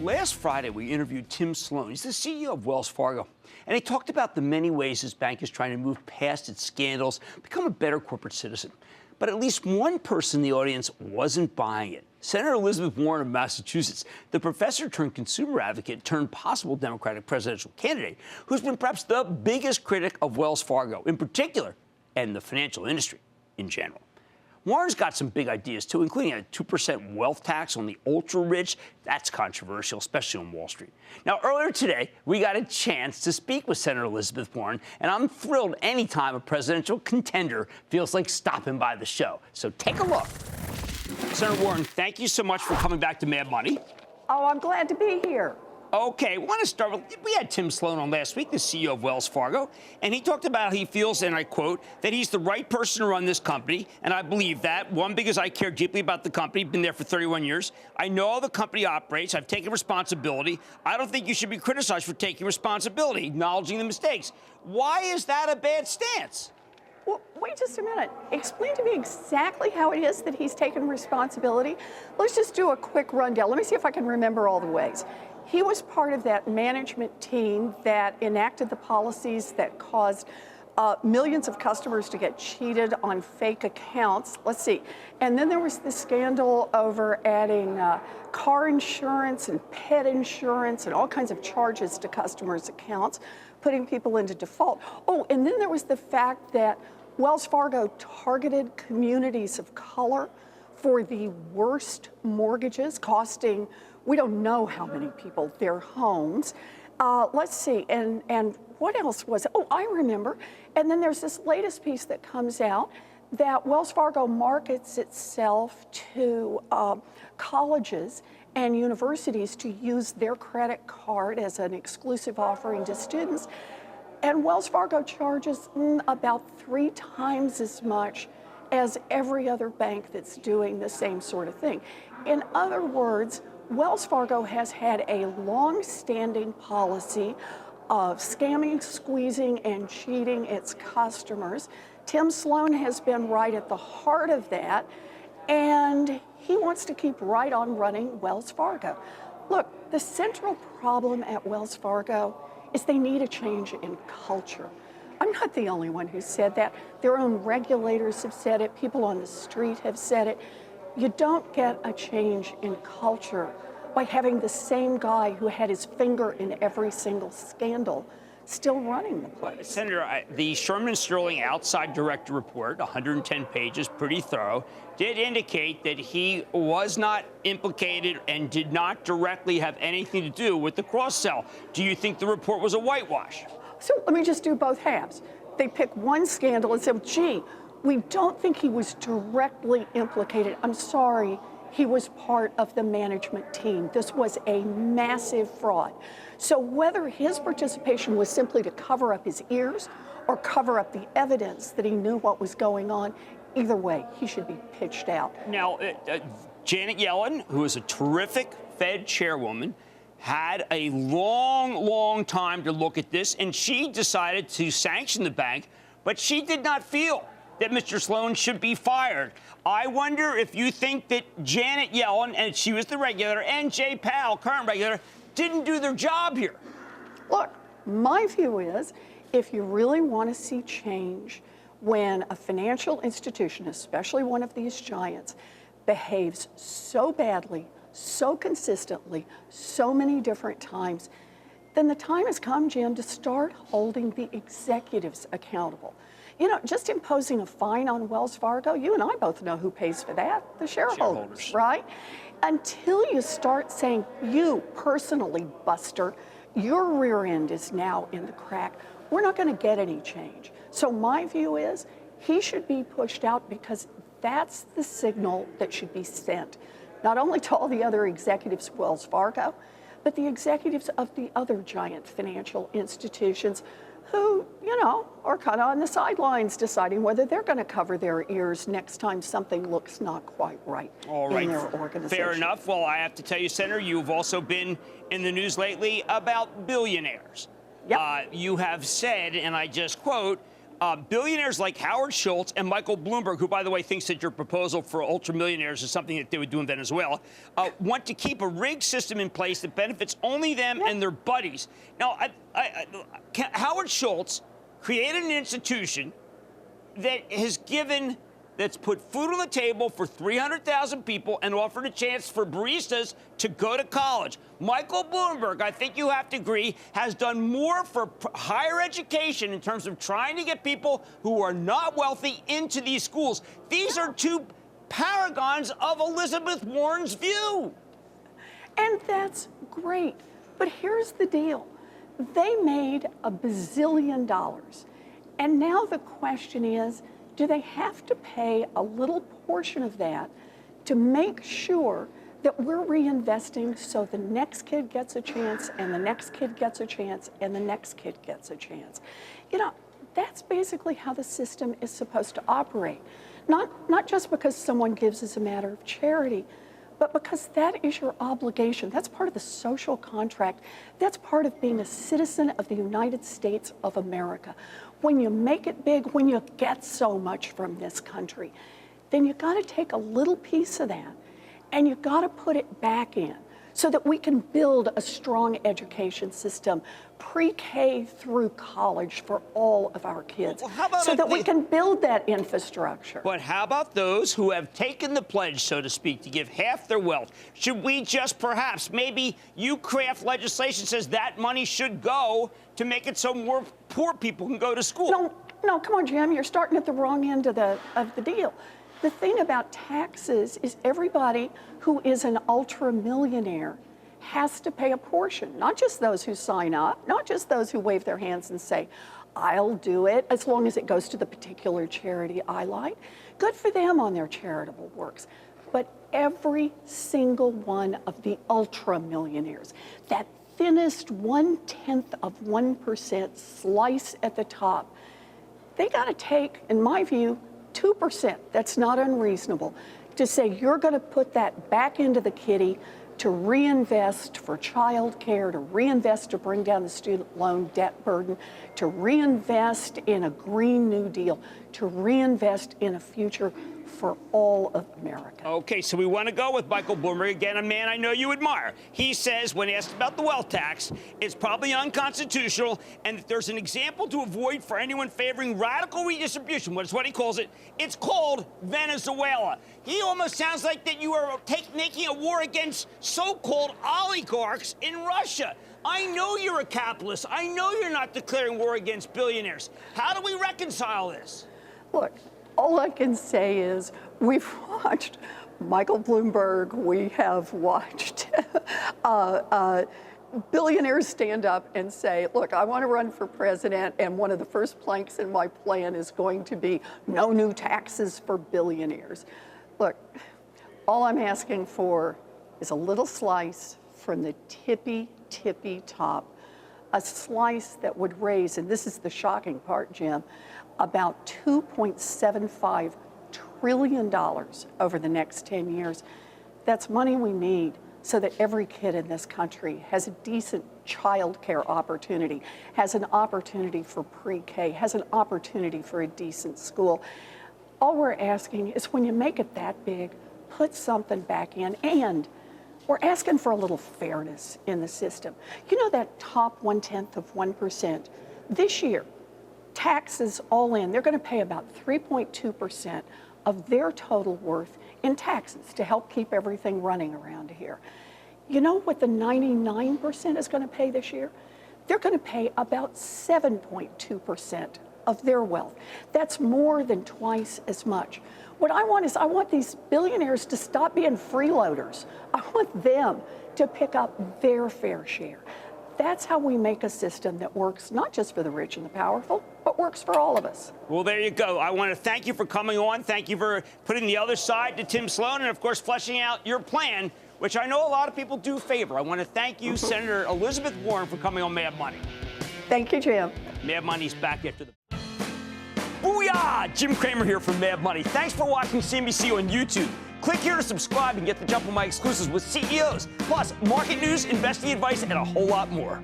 Last Friday, we interviewed Tim Sloan. He's the CEO of Wells Fargo. And he talked about the many ways his bank is trying to move past its scandals, become a better corporate citizen. But at least one person in the audience wasn't buying it. Senator Elizabeth Warren of Massachusetts, the professor turned consumer advocate turned possible Democratic presidential candidate, who's been perhaps the biggest critic of Wells Fargo in particular and the financial industry in general. Warren's got some big ideas, too, including a 2% wealth tax on the ultra-rich. That's controversial, especially on Wall Street. Now, earlier today, we got a chance to speak with Senator Elizabeth Warren, and I'm thrilled anytime a presidential contender feels like stopping by the show. So take a look. Senator Warren, thank you so much for coming back to Mad Money. Oh, I'm glad to be here. Okay, I want to start with, we had Tim Sloan on last week, the CEO of Wells Fargo, and he talked about how he feels, and I quote, that he's the right person to run this company, and I believe that. One, because I care deeply about the company, been there for 31 years. I know how the company operates. I've taken responsibility. I don't think you should be criticized for taking responsibility, acknowledging the mistakes. Why is that a bad stance? Well, wait just a minute. Explain to me exactly how it is that he's taken responsibility. Let's just do a quick rundown. Let me see if I can remember all the ways. He was part of that management team that enacted the policies that caused millions of customers to get cheated on fake accounts. Let's see. And then there was the scandal over adding car insurance and pet insurance and all kinds of charges to customers' accounts, putting people into default. Oh, and then there was the fact that Wells Fargo targeted communities of color for the worst mortgages, costing we don't know how many people their homes. Let's see, and what else was it? Oh, I remember. And then there's this latest piece that comes out that Wells Fargo markets itself to colleges and universities to use their credit card as an exclusive offering to students. And Wells Fargo charges about 3 times as much as every other bank that's doing the same sort of thing. In other words, Wells Fargo has had a long-standing policy of scamming, squeezing, and cheating its customers. Tim Sloan has been right at the heart of that, and he wants to keep right on running Wells Fargo. Look, the central problem at Wells Fargo is they need a change in culture. I'm not the only one who said that. Their own regulators have said it. People on the street have said it. You don't get a change in culture by having the same guy who had his finger in every single scandal still running the place. Senator, the Sherman Sterling outside director report, 110 pages, pretty thorough, did indicate that he was not implicated and did not directly have anything to do with the cross-sell. Do you think the report was a whitewash? So let me just do both halves. They pick one scandal and say, gee, we don't think he was directly implicated. I'm sorry, he was part of the management team. This was a massive fraud. So whether his participation was simply to cover up his ears or cover up the evidence that he knew what was going on, either way, he should be pitched out. Now, Janet Yellen, who is a terrific Fed chairwoman, had a long time to look at this, and she decided to sanction the bank, but she did not feel that Mr. Sloan should be fired. I wonder if you think that Janet Yellen, and she was the regulator, and Jay Powell, current regulator, didn't do their job here. Look, my view is if you really want to see change when a financial institution, especially one of these giants, behaves so badly, so consistently, so many different times, then the time has come, Jim, to start holding the executives accountable. You know, just imposing a fine on Wells Fargo, you and I both know who pays for that, the shareholders, right? Until you start saying, you personally, Buster, your rear end is now in the crack, we're not going to get any change. So my view is he should be pushed out because that's the signal that should be sent, not only to all the other executives of Wells Fargo, but the executives of the other giant financial institutions who, you know, are kind of on the sidelines deciding whether they're going to cover their ears next time something looks not quite right in their organization. Fair enough. Well, I have to tell you, Senator, you've also been in the news lately about billionaires. Yep. You have said, and I just quote, billionaires like Howard Schultz and Michael Bloomberg, who, by the way, thinks that your proposal for ultra-millionaires is something that they would do in Venezuela, want to keep a rigged system in place that benefits only them and their buddies. Now, Howard Schultz created an institution that's put food on the table for 300,000 people and offered a chance for baristas to go to college. Michael Bloomberg, I think you have to agree, has done more for higher education in terms of trying to get people who are not wealthy into these schools. These are two paragons of Elizabeth Warren's view. And that's great. But here's the deal. They made $1 bazillion. And now the question is, do they have to pay a little portion of that to make sure that we're reinvesting so the next kid gets a chance and the next kid gets a chance and the next kid gets a chance? You know, that's basically how the system is supposed to operate. Not just because someone gives as a matter of charity, but because that is your obligation. That's part of the social contract. That's part of being a citizen of the United States of America. When you make it big, when you get so much from this country, then you got to take a little piece of that and you got to put it back in so that we can build a strong education system, pre-K through college for all of our kids, so that we can build that infrastructure. But how about those who have taken the pledge, so to speak, to give half their wealth? Should we just perhaps, maybe you craft legislation says that money should go to make it so more poor people can go to school? No, come on, Jim, you're starting at the wrong end of the deal. The thing about taxes is everybody who is an ultra-millionaire has to pay a portion, not just those who sign up, not just those who wave their hands and say, I'll do it, as long as it goes to the particular charity I like. Good for them on their charitable works. But every single one of the ultra-millionaires, that thinnest 0.1% slice at the top, they got to take, in my view, 2%, that's not unreasonable, to say you're going to put that back into the kitty to reinvest for child care, to reinvest to bring down the student loan debt burden, to reinvest in a Green New Deal, to reinvest in a future for all of America. Okay, so we want to go with Michael Bloomberg, again, a man I know you admire. He says, when asked about the wealth tax, it's probably unconstitutional, and that there's an example to avoid for anyone favoring radical redistribution, which is what he calls it. It's called Venezuela. He almost sounds like that you are making a war against so-called oligarchs in Russia. I know you're a capitalist. I know you're not declaring war against billionaires. How do we reconcile this? Look, all I can say is we've watched Michael Bloomberg, we have watched billionaires stand up and say, look, I want to run for president, and one of the first planks in my plan is going to be no new taxes for billionaires. Look, all I'm asking for is a little slice from the tippy top, a slice that would raise, and this is the shocking part, Jim, about $2.75 trillion over the next 10 years. That's money we need so that every kid in this country has a decent child care opportunity, has an opportunity for pre-K, has an opportunity for a decent school. All we're asking is when you make it that big, put something back in, and we're asking for a little fairness in the system. You know that top 0.1%? This year, taxes all in, they're going to pay about 3.2% of their total worth in taxes to help keep everything running around here. You know what the 99% is going to pay this year? They're going to pay about 7.2% of their wealth. That's more than twice as much. What I want is I want these billionaires to stop being freeloaders. I want them to pick up their fair share. That's how we make a system that works not just for the rich and the powerful, but works for all of us. Well, there you go. I want to thank you for coming on. Thank you for putting the other side to Tim Sloan and, of course, fleshing out your plan, which I know a lot of people do favor. I want to thank you, Senator Elizabeth Warren, for coming on Mad Money. Thank you, Jim. Mad Money's back after the... Booyah! Jim Cramer here from Mad Money. Thanks for watching CNBC on YouTube. Click here to subscribe and get the jump on my exclusives with CEOs, plus market news, investing advice, and a whole lot more.